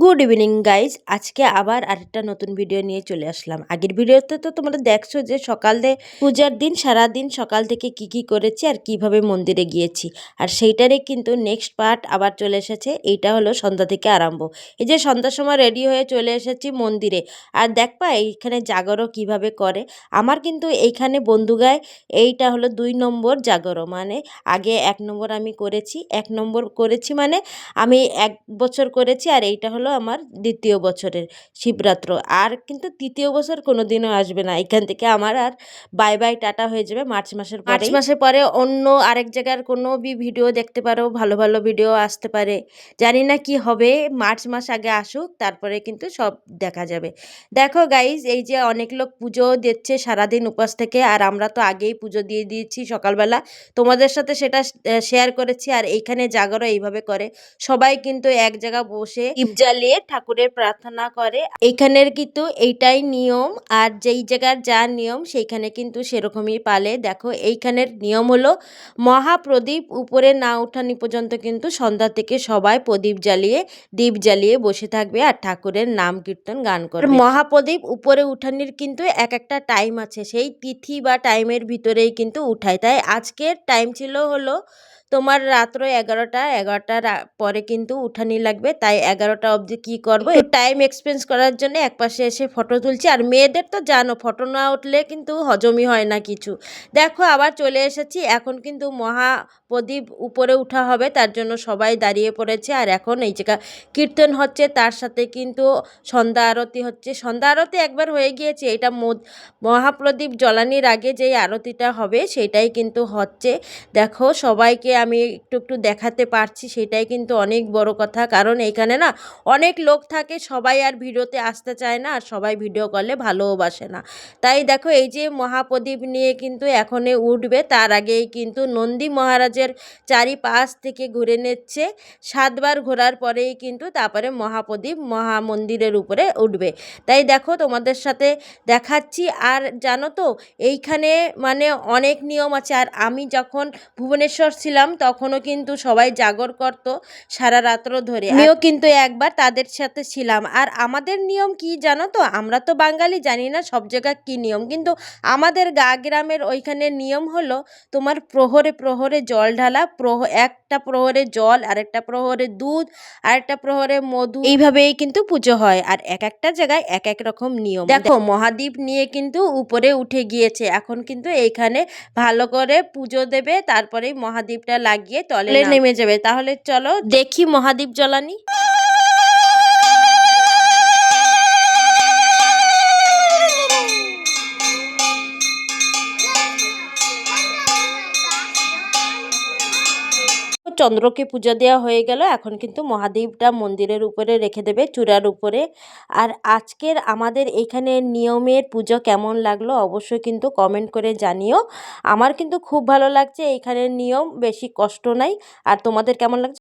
Good evening guys, আজকে আবার আরেকটা নতুন ভিডিও নিয়ে চলে আসলাম। আগের ভিডিওতে তো তোমরা দেখছো যে সকালে পূজার দিন সারাদিন সকাল থেকে কি করেছি আর কিভাবে মন্দিরে গিয়েছি, আর সেইটারই কিন্তু নেক্সট পার্ট আবার চলে এসেছে। এইটা হলো সন্ধ্যা থেকে আরম্ভ। এই যে সন্ধ্যার সময় রেডি হয়ে চলে এসেছি মন্দিরে, আর দেখবা এইখানে জাগরও কিভাবে করে। আমার কিন্তু এইখানে বন্ধুগায় এইটা হলো 2 নম্বর জাগরো, মানে আগে 1 নম্বর আমি করেছি, 1 নম্বর করেছি মানে আমি 1 বছর করেছি, আর এইটা হলো আমার দ্বিতীয় বছরের শিবরাত্র। আর কিন্তু তৃতীয় বছর কোনোদিনও আসবে না, এখান থেকে আমার আর বাই বাই টাটা হয়ে যাবে মার্চ মাসের পরে অন্য আরেক জায়গার কোনো ভিডিও দেখতে পারো, ভালো ভালো ভিডিও আসতে পারে। জানি না কি হবে, মার্চ মাস আগে আসুক, তারপরে কিন্তু সব দেখা যাবে। দেখো গাইজ, এই যে অনেক লোক পুজো দিচ্ছে সারাদিন উপাস থেকে, আর আমরা তো আগেই পুজো দিয়ে দিয়েছি সকালবেলা, তোমাদের সাথে সেটা শেয়ার করেছি। আর এইখানে জাগরো এইভাবে করে, সবাই কিন্তু এক জায়গা বসে দীপ জ্বালিয়ে ঠাকুরের প্রার্থনা করে। এইখানের কিন্তু এইটাই নিয়ম, আর যেই জায়গার যা নিয়ম সেইখানে কিন্তু সেরকমই পালে। দেখো এইখানের নিয়ম হলো মহাপ্রদীপ উপরে না ওঠানি পর্যন্ত কিন্তু সন্ধ্যা থেকে সবাই দীপ জ্বালিয়ে বসে থাকবে আর ঠাকুরের নাম কীর্তন গান করবে। মহাপ্রদীপ উপরে উঠানির কিন্তু এক একটা টাইম আছে, সেই তিথি বা টাইমের ভিতরেই কিন্তু উঠায়। তাই আজকের টাইম ছিল হলো তোমার রাত্র 11টার পরে কিন্তু উঠানি লাগবে। তাই 11টা অবধি কী করবো, টাইম এক্সপেন্স করার জন্য একপাশে এসে ফটো তুলছি। আর মেয়েদের তো জানো, ফটো না উঠলে কিন্তু হজমই হয় না কিছু। দেখো আবার চলে এসেছি, এখন কিন্তু মহাপ্রদীপ উপরে উঠা হবে, তার জন্য সবাই দাঁড়িয়ে পড়েছে। আর এখন এই জায়গা কীর্তন হচ্ছে, তার সাথে কিন্তু সন্ধ্যা আরতি হচ্ছে। সন্ধ্যা আরতি একবার হয়ে গিয়েছে, এটা মহাপ্রদীপ জ্বালানির আগে যেই আরতিটা হবে সেটাই কিন্তু হচ্ছে। দেখো সবাইকে আমি একটু দেখাতে পারছি, সেটাই কিন্তু অনেক বড় কথা। কারণ এইখানে না অনেক লোক থাকে, সবাই আর ভিডিওতে আসতে চায় না, আর সবাই ভিডিও করলে ভালোবাসে না। তাই দেখো এই যে মহাপ্রদীপ নিয়ে কিন্তু এখনই উঠবে, তার আগেই কিন্তু নন্দী মহারাজের চারিপাশ থেকে ঘুরে নিচ্ছে। 7বার ঘোরার পরেই কিন্তু তারপরে মহাপ্রদীপ মহামন্দিরের উপরে উঠবে। তাই দেখো তোমাদের সাথে দেখাচ্ছি। আর জানো তো এইখানে মানে অনেক নিয়ম আছে। আর আমি যখন ভুবনেশ্বর ছিলাম তখনও কিন্তু সবাই জাগর করতো সারা রাত্র ধরে, আমিও কিন্তু একবার তাদের সাথে ছিলাম। আর আমাদের নিয়ম কি জানো তো, আমরা তো বাঙালি, জানি না সব জায়গায় কী নিয়ম, কিন্তু আমাদের গ্রামের ওইখানে নিয়ম হলো তোমার প্রহরে প্রহরে জল ঢালা। একটা প্রহরে জল, আরেকটা প্রহরে দুধ, আরেকটা প্রহরে মধু, এইভাবেই কিন্তু পুজো হয়। আর এক একটা জায়গায় এক এক রকম নিয়ম। দেখো মহাদীপ নিয়ে কিন্তু উপরে উঠে গিয়েছে, এখন কিন্তু এইখানে ভালো করে পুজো দেবে, তারপরেই মহাদীপটা লাগিয়ে তলে নেমে যাবে। তাহলে চলো দেখি মহাদীপ জ্বালানি। চন্দ্রকে পূজা দেওয়া হয়ে গেল, এখন কিন্তু মহাদীপটা মন্দিরের উপরে রেখে দেবে, চূড়ার উপরে। আর আজকের আমাদের এখানে নিয়মের পুজো কেমন লাগলো অবশ্যই কিন্তু কমেন্ট করে জানিও। আমার কিন্তু খুব ভালো লাগছে, এখানের নিয়ম বেশি কষ্ট নাই। আর তোমাদের কেমন লাগছে?